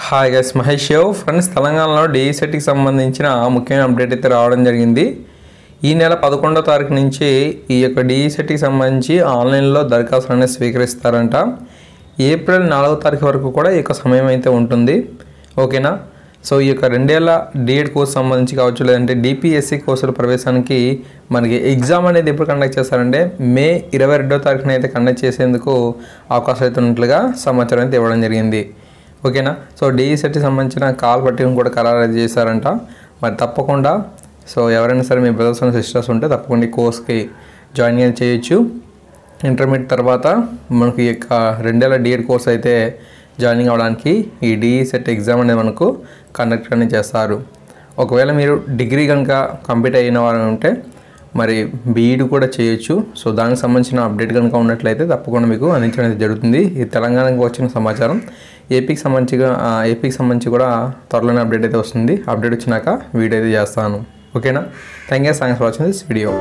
Hi guys, Mahesh friends. తెలంగాణలో డీఈసెట్కి సంబంధించిన ముఖ్యమైన అప్డేట్ అయితే రావడం జరిగింది. ఈ నెల 11వ తారీఖు నుంచి ఈ యొక్క డీఈసెట్కి సంబంధించి ఆన్లైన్లో దరఖాస్తులు అనేది స్వీకరిస్తారంట. ఏప్రిల్ 4వ తారీఖు వరకు కూడా ఈ యొక్క సమయం అయితే ఉంటుంది. ఓకేనా. సో ఈ యొక్క 2 ఏళ్ల డిఎడ్ కోర్సు సంబంధించి కావచ్చు, లేదంటే డిపిఎస్సి కోర్సుల ప్రవేశానికి మనకి ఎగ్జామ్ అనేది ఎప్పుడు కండక్ట్ చేస్తారంటే మే 22వ తారీఖున అయితే కండక్ట్ చేసేందుకు అవకాశం అయితే ఉన్నట్లుగా సమాచారం అయితే ఇవ్వడం జరిగింది. ఓకేనా. సో డీఈసెట్కి సంబంధించిన కాల్ పట్టికను కూడా ఖరారు చేశారంట. మరి తప్పకుండా సో ఎవరైనా సరే మీ బ్రదర్స్ అండ్ సిస్టర్స్ ఉంటే తప్పకుండా ఈ కోర్స్కి జాయిన్ చేయొచ్చు. ఇంటర్మీడియట్ తర్వాత మనకి ఈ యొక్క 2 ఏళ్ల డిఎడ్ కోర్స్ అయితే జాయినింగ్ అవ్వడానికి ఈ డీఈసెట్ ఎగ్జామ్ అనేది మనకు కండక్ట్ అనేది చేస్తారు. ఒకవేళ మీరు డిగ్రీ కనుక కంప్లీట్ అయిన వారు ఉంటే మరి బీఈడి కూడా చేయొచ్చు. సో దానికి సంబంధించిన అప్డేట్ కనుక ఉన్నట్లయితే తప్పకుండా మీకు అందించడం జరుగుతుంది. ఇది తెలంగాణకు వచ్చిన సమాచారం. ఏపీకి సంబంధించి కూడా త్వరలోనే అప్డేట్ అయితే వస్తుంది. అప్డేట్ వచ్చినాక వీడియో అయితే చేస్తాను. ఓకేనా. Thanks for watching this video.